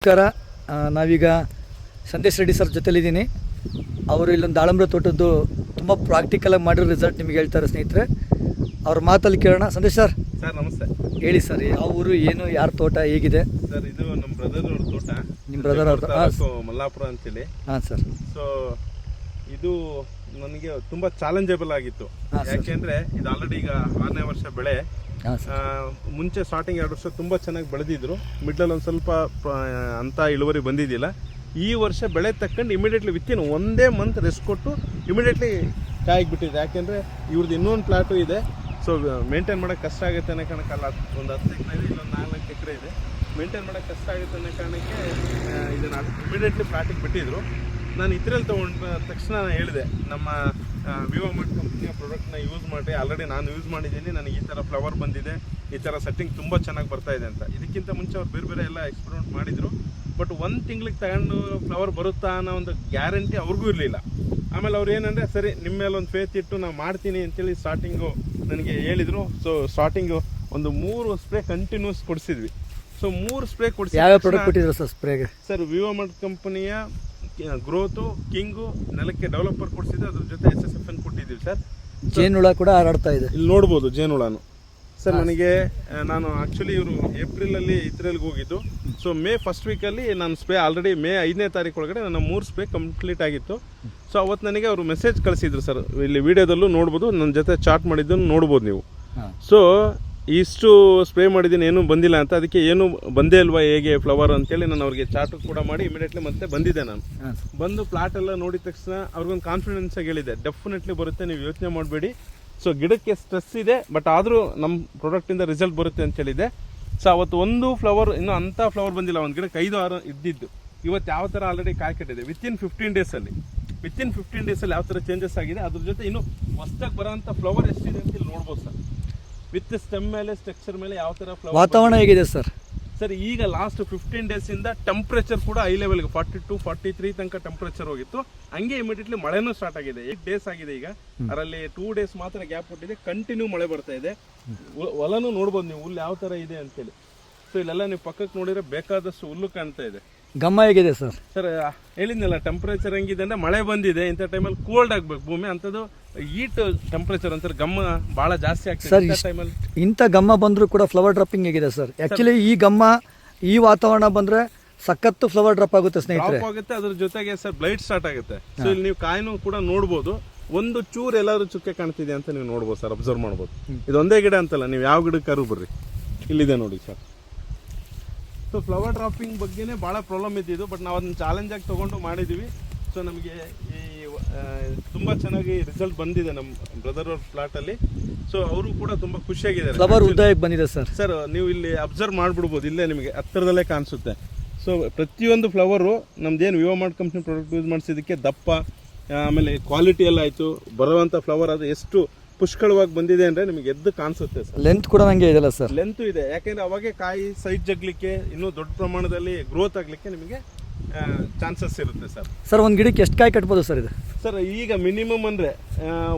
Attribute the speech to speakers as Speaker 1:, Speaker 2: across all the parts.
Speaker 1: ನಮಸ್ಕಾರ. ನಾವೀಗ ಸಂದೇಶ್ ರೆಡ್ಡಿ ಸರ್ ಜೊತೆಲಿದ್ದೀನಿ. ಅವರು ಇಲ್ಲೊಂದು ದಾಳಂಬ್ರ ತೋಟದ್ದು ತುಂಬ ಪ್ರಾಕ್ಟಿಕಲಾಗಿ ಮಾಡಿರೋ ರಿಸಲ್ಟ್ ನಿಮಗೆ ಹೇಳ್ತಾರೆ ಸ್ನೇಹಿತರೆ. ಅವ್ರ ಮಾತಲ್ಲಿ ಕೇಳೋಣ. ಸಂದೇಶ್ ಸರ್.
Speaker 2: ಸರ್ ನಮಸ್ತೆ.
Speaker 1: ಹೇಳಿ ಸರ್, ಯಾವ ಊರು, ಏನು, ಯಾರ ತೋಟ, ಹೇಗಿದೆ?
Speaker 2: ಸರ್ ಇದು ನಮ್ಮ ಬ್ರದರ್ ಅವ್ರ ತೋಟ.
Speaker 1: ನಿಮ್ಮ ಬ್ರದರ್ ಅವ್ರ
Speaker 2: ಮಲ್ಲಾಪುರ ಅಂತೇಳಿ.
Speaker 1: ಹಾಂ ಸರ್.
Speaker 2: ಸೊ ಇದು ನನಗೆ ತುಂಬ ಚಾಲೆಂಜಬಲ್ ಆಗಿತ್ತು. ಯಾಕೆಂದ್ರೆ ಇದು ಆಲ್ರೆಡಿ ಈಗ 6ನೇ ವರ್ಷ ಬೆಳೆ. ಮುಂಚೆ ಸ್ಟಾರ್ಟಿಂಗ್ 2 ವರ್ಷ ತುಂಬ ಚೆನ್ನಾಗಿ ಬೆಳೆದಿದ್ರು. ಮಿಡ್ಲಲ್ಲಿ ಒಂದು ಸ್ವಲ್ಪ ಅಂತ ಇಳುವರಿ ಬಂದಿದ್ದಿಲ್ಲ. ಈ ವರ್ಷ ಬೆಳೆ ತಕ್ಕಂಡು ಇಮಿಡಿಯೇಟ್ಲಿ ವಿತಿನ್ 1 ಮಂತ್ ರೆಸ್ಟ್ ಕೊಟ್ಟು ಇಮಿಡಿಯೇಟ್ಲಿ ಕಾಯಿಗೆ ಬಿಟ್ಟಿದೆ. ಯಾಕೆಂದರೆ ಇವ್ರದ್ದು ಇನ್ನೊಂದು ಪ್ಲಾಟು ಇದೆ. ಸೊ ಮೇಂಟೈನ್ ಮಾಡೋಕ್ಕೆ ಕಷ್ಟ ಆಗುತ್ತೆ ಅನ್ನೋ ಕಾರಣಕ್ಕಲ್ಲ, ಒಂದು 10 ಎಕರೆ ಇದೆ, ಇಲ್ಲೊಂದು 4 ಎಕರೆ ಇದೆ. ಮೇಂಟೈನ್ ಮಾಡೋಕ್ಕೆ ಕಷ್ಟ ಆಗುತ್ತೆ ಅನ್ನೋ ಕಾರಣಕ್ಕೆ ಇದನ್ನು ಇಮಿಡಿಯೇಟ್ಲಿ ಪ್ಲಾಟಿಗೆ ಬಿಟ್ಟಿದ್ರು. ನಾನು ಇದರಲ್ಲಿ ತೊಗೊಂಡ ತಕ್ಷಣ ಹೇಳಿದೆ, ನಮ್ಮ ವಿವೋಮಟ್ ಕಂಪ್ನಿಯ ಪ್ರಾಡಕ್ಟ್ನ ಯೂಸ್ ಮಾಡಿ, ಆಲ್ರೆಡಿ ನಾನು ಯೂಸ್ ಮಾಡಿದ್ದೀನಿ, ನನಗೆ ಈ ಥರ ಫ್ಲವರ್ ಬಂದಿದೆ, ಈ ಥರ ಸೆಟ್ಟಿಂಗ್ ತುಂಬ ಚೆನ್ನಾಗಿ ಬರ್ತಾ ಇದೆ ಅಂತ. ಇದಕ್ಕಿಂತ ಮುಂಚೆ ಅವ್ರು ಬೇರೆ ಬೇರೆ ಎಲ್ಲ ಎಕ್ಸ್ಪೆರಿಮೆಂಟ್ ಮಾಡಿದರು. ಬಟ್ 1 ತಿಂಗಳಿಗೆ ತಗೊಂಡು ಫ್ಲವರ್ ಬರುತ್ತಾ ಅನ್ನೋ ಒಂದು ಗ್ಯಾರಂಟಿ ಅವ್ರಿಗೂ ಇರಲಿಲ್ಲ. ಆಮೇಲೆ ಅವ್ರು ಏನಂದರೆ, ಸರಿ ನಿಮ್ಮ ಮೇಲೆ ಒಂದು ಫೇತ್ ಇಟ್ಟು ನಾನು ಮಾಡ್ತೀನಿ ಅಂತೇಳಿ ಸ್ಟಾರ್ಟಿಂಗು ನನಗೆ ಹೇಳಿದರು. ಸೊ ಸ್ಟಾರ್ಟಿಂಗು ಒಂದು 3 ಸ್ಪ್ರೇ ಕಂಟಿನ್ಯೂಸ್ ಕೊಡಿಸಿದ್ವಿ. ಸೊ 3 ಸ್ಪ್ರೇ ಕೊಡಿಸಿ.
Speaker 1: ಯಾವ ಪ್ರಾಡಕ್ಟ್ ಕೊಟ್ಟಿದ್ರು ಸರ್ ಸ್ಪ್ರೇಗೆ?
Speaker 2: ಸರ್ ವಿವೋಮಟ್ ಕಂಪನಿಯ ಗ್ರೋತು, ಕಿಂಗು, ನೆಲಕ್ಕೆ ಡೆವಲಪರ್ ಕೊಡಿಸಿದ್ದು, ಅದ್ರ ಜೊತೆ SSFN ಕೊಟ್ಟಿದ್ದೀವಿ ಸರ್.
Speaker 1: ಜೇನುಳ ಕೂಡ ಹಾರಾಡ್ತಾ ಇದೆ,
Speaker 2: ಇಲ್ಲಿ ನೋಡ್ಬೋದು ಜೇನುಳನು. ಸರ್ ನನಗೆ ನಾನು ಆ್ಯಕ್ಚುಲಿ ಇವರು ಏಪ್ರಿಲಲ್ಲಿ ಇದ್ರಲ್ಲಿಗೆ ಹೋಗಿದ್ದು. ಸೊ ಮೇ ಫಸ್ಟ್ ವೀಕಲ್ಲಿ ನಾನು ಸ್ಪ್ರೇ ಆಲ್ರೆಡಿ ಮೇ 5ನೇ ತಾರೀಕು ಒಳಗಡೆ ನನ್ನ 3 ಸ್ಪ್ರೇ ಕಂಪ್ಲೀಟ್ ಆಗಿತ್ತು. ಸೊ ಅವತ್ತು ನನಗೆ ಅವರು ಮೆಸೇಜ್ ಕಳಿಸಿದ್ರು ಸರ್. ಇಲ್ಲಿ ವಿಡಿಯೋದಲ್ಲೂ ನೋಡ್ಬೋದು, ನನ್ನ ಜೊತೆ ಚಾಟ್ ಮಾಡಿದ್ದನ್ನು ನೋಡ್ಬೋದು ನೀವು. ಸೊ ಇಷ್ಟು ಸ್ಪ್ರೇ ಮಾಡಿದ್ದೀನಿ, ಏನೂ ಬಂದಿಲ್ಲ ಅಂತ. ಅದಕ್ಕೆ ಏನು ಬಂದೇ ಇಲ್ವಾ ಹೇಗೆ ಫ್ಲವರ್ ಅಂತೇಳಿ ನಾನು ಅವ್ರಿಗೆ ಚಾಟ್ ಕೂಡ ಮಾಡಿ ಇಮಿಡಿಯೇಟ್ಲಿ ಮತ್ತೆ ಬಂದಿದ್ದೆ. ನಾನು ಬಂದು ಪ್ಲಾಟ್ ಎಲ್ಲ ನೋಡಿದ ತಕ್ಷಣ ಅವ್ರಿಗೊಂದು ಕಾನ್ಫಿಡೆನ್ಸ್ ಆಗಿ ಹೇಳಿದೆ, ಡೆಫಿನೆಟ್ಲಿ ಬರುತ್ತೆ, ನೀವು ಯೋಚನೆ ಮಾಡಬೇಡಿ. ಸೊ ಗಿಡಕ್ಕೆ ಸ್ಟ್ರೆಸ್ ಇದೆ, ಬಟ್ ಆದರೂ ನಮ್ಮ ಪ್ರಾಡಕ್ಟಿಂದ ರಿಸಲ್ಟ್ ಬರುತ್ತೆ ಅಂತ ಹೇಳಿದೆ. ಸೊ ಅವತ್ತು ಒಂದು ಫ್ಲವರ್, ಇನ್ನೂ ಅಂಥ ಫ್ಲವರ್ ಬಂದಿಲ್ಲ. ಒಂದು ಗಿಡಕ್ಕೆ 5-6 ಇದ್ದಿದ್ದು. ಇವತ್ತು ಯಾವ ಥರ ಆಲ್ರೆಡಿ ಕಾಯಿ ಕಟ್ಟಿದೆ. ವಿತಿನ್ 15 ಡೇಸಲ್ಲಿ ಯಾವ ಥರ ಚೇಂಜಸ್ ಆಗಿದೆ, ಅದ್ರ ಜೊತೆ ಇನ್ನೂ ಹೊಸದಾಗಿ ಬರೋಂಥ ಫ್ಲವರ್ ಎಷ್ಟಿದೆ ಅಂತ ಇಲ್ಲಿ ನೋಡ್ಬೋದು ಸರ್. ವಿತ್ ಸ್ಟೆಮ್ ಮೇಲೆ, ಸ್ಟ್ರಕ್ಚರ್ ಮೇಲೆ ಯಾವ ಥರ ಫ್ಲವರ್.
Speaker 1: ವಾತಾವರಣ ಹೇಗಿದೆ ಸರ್?
Speaker 2: ಸರ್ ಈಗ ಲಾಸ್ಟ್ 15 ಡೇಸಿಂದ ಟೆಂಪ್ರೇಚರ್ ಕೂಡ ಹೈ ಲೆವೆಲ್ಗೆ 42-43 ತನಕ ಟೆಂಪ್ರೇಚರ್ ಹೋಗಿತ್ತು. ಹಂಗೆ ಇಮಿಡಿಯೇಟ್ಲಿ ಮಳೆನೂ ಸ್ಟಾರ್ಟ್ ಆಗಿದೆ. 8 ಡೇಸ್ ಆಗಿದೆ ಈಗ. ಅದರಲ್ಲಿ 2 ಡೇಸ್ ಮಾತ್ರ ಗ್ಯಾಪ್ ಕೊಟ್ಟಿದೆ. ಕಂಟಿನ್ಯೂ ಮಳೆ ಬರ್ತಾ ಇದೆ. ಹೊಲನೂ ನೋಡ್ಬೋದು ನೀವು, ಹುಲ್ಲು ಯಾವ ಥರ ಇದೆ ಅಂತೇಳಿ. ಸೊ ಇಲ್ಲೆಲ್ಲ ನೀವು ಪಕ್ಕಕ್ಕೆ ನೋಡಿದ್ರೆ ಬೇಕಾದಷ್ಟು ಹುಲ್ಲು ಕಾಣ್ತಾ ಇದೆ.
Speaker 1: ಗಮ್ಮ ಹೇಗಿದೆ ಸರ್?
Speaker 2: ಸರ್ ಹೇಳಿದ್ನಲ್ಲ, ಟೆಂಪ್ರೇಚರ್ ಹೆಂಗಿದೆ ಅಂದರೆ ಮಳೆ ಬಂದಿದೆ, ಇಂಥ ಟೈಮಲ್ಲಿ ಕೋಲ್ಡ್ ಆಗಬೇಕು ಭೂಮಿ, ಅಂಥದ್ದು ಹೀಟ್ ಟೆಂಪ್ರೇಚರ್ ಅಂತಾರೆ, ಗಮ್ಮ ಭಾಳ ಜಾಸ್ತಿ ಆಗ್ತದೆ ಟೈಮಲ್ಲಿ.
Speaker 1: ಇಂಥ ಗಮ್ಮ ಬಂದರೂ ಕೂಡ ಫ್ಲವರ್ ಡ್ರಾಪಿಂಗ್ ಹೇಗಿದೆ ಸರ್? ಆ್ಯಕ್ಚುಲಿ ಈ ಗಮ್ಮ, ಈ ವಾತಾವರಣ ಬಂದರೆ ಸಖತ್ತು ಫ್ಲವರ್ ಡ್ರಾಪ್ ಆಗುತ್ತೆ ಸ್ನೇಹಿತರೆ.
Speaker 2: ಆಗುತ್ತೆ. ಅದ್ರ ಜೊತೆಗೆ ಸರ್ ಬ್ಲೈಟ್ ಸ್ಟಾರ್ಟ್ ಆಗುತ್ತೆ. ಸೊ ಇಲ್ಲಿ ನೀವು ಕಾಯಿನೂ ಕೂಡ ನೋಡ್ಬೋದು. ಒಂದು ಚೂರು ಎಲ್ಲಾದ್ರೂ ಚುಕ್ಕೆ ಕಾಣ್ತಿದೆ ಅಂತ ನೀವು ನೋಡ್ಬೋದು ಸರ್, ಅಬ್ಸರ್ವ್ ಮಾಡ್ಬೋದು. ಇದೊಂದೇ ಗಿಡ ಅಂತಲ್ಲ, ನೀವು ಯಾವ ಗಿಡಕ್ಕಾರು ಬರ್ರಿ, ಇಲ್ಲಿದೆ ನೋಡಿ ಸರ್. ಸೊ ಫ್ಲವರ್ ಡ್ರಾಪಿಂಗ್ ಬಗ್ಗೆನೇ ಭಾಳ ಪ್ರಾಬ್ಲಮ್ ಇದ್ದಿದ್ದು, ಬಟ್ ನಾವು ಅದನ್ನ ಚಾಲೆಂಜಾಗಿ ತೊಗೊಂಡು ಮಾಡಿದ್ದೀವಿ. ಸೊ ನಮಗೆ ಈ ತುಂಬ ಚೆನ್ನಾಗಿ ರಿಸಲ್ಟ್ ಬಂದಿದೆ ನಮ್ಮ ಬ್ರದರ್ ಅವ್ರ ಪ್ಲಾಟಲ್ಲಿ. ಸೊ ಅವರು ಕೂಡ ತುಂಬ ಖುಷಿಯಾಗಿದ್ದಾರೆ.
Speaker 1: ಫ್ಲವರ್ ಉದ್ದಕ್ಕೆ ಬಂದಿದೆ ಸರ್.
Speaker 2: ಸರ್ ನೀವು ಇಲ್ಲಿ ಅಬ್ಸರ್ವ್ ಮಾಡಿಬಿಡ್ಬೋದು, ಇಲ್ಲೇ ನಿಮಗೆ ಹತ್ತಿರದಲ್ಲೇ ಕಾಣಿಸುತ್ತೆ. ಸೊ ಪ್ರತಿಯೊಂದು ಫ್ಲವರು ನಮ್ದೇನು ವಿವೋಮಟ್ ಕಂಪ್ನಿ ಪ್ರಾಡಕ್ಟ್ ಯೂಸ್ ಮಾಡಿಸಿದ್ದಕ್ಕೆ ದಪ್ಪ, ಆಮೇಲೆ ಕ್ವಾಲಿಟಿ ಎಲ್ಲ ಆಯಿತು. ಬರುವಂಥ ಫ್ಲವರ್ ಅದು ಎಷ್ಟು ಪುಷ್ಕಳವಾಗಿ ಬಂದಿದೆ ಅಂದರೆ ನಿಮಗೆ ಎದ್ದು ಕಾಣಿಸುತ್ತೆ ಸರ್.
Speaker 1: ಲೆಂತ್ ಕೂಡ ನನಗೆ ಇದೆಲ್ಲ ಸರ್?
Speaker 2: ಲೆಂತು ಇದೆ, ಯಾಕೆಂದರೆ ಅವಾಗೆ ಕಾಯಿ ಸೈಜ್ ಜಗ್ಲಿಕ್ಕೆ, ಇನ್ನೂ ದೊಡ್ಡ ಪ್ರಮಾಣದಲ್ಲಿ ಗ್ರೋತ್ ಆಗಲಿಕ್ಕೆ ನಿಮಗೆ ಚಾನ್ಸಸ್ ಇರುತ್ತೆ ಸರ್.
Speaker 1: ಸರ್ ಒಂದು ಗಿಡಕ್ಕೆ ಎಷ್ಟು ಕಾಯಿ ಕಟ್ಬೋದು ಸರ್ ಇದು?
Speaker 2: ಸರ್ ಈಗ ಮಿನಿಮಮ್ ಅಂದರೆ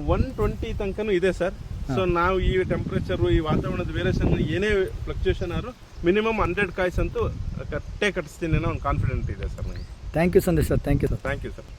Speaker 2: 120 ತನಕನೂ ಇದೆ ಸರ್. ಸೊ ನಾವು ಈ ಟೆಂಪ್ರೇಚರು, ಈ ವಾತಾವರಣದ ವೇರಿಯೇಷನ್ ಏನೇ ಫ್ಲಕ್ಚುಯೇಷನ್ ಆದರೂ ಮಿನಿಮಮ್ 100 ಕಾಯ್ಸ್ ಅಂತೂ ಕಟ್ಟಿಸ್ತೀನಿ ಅನ್ನೋ ಒಂದು ಕಾನ್ಫಿಡೆಂಟ್ ಇದೆ ಸರ್ ನನಗೆ.
Speaker 1: Thank you Sandesh sir. Thank you sir.
Speaker 2: Thank you sir.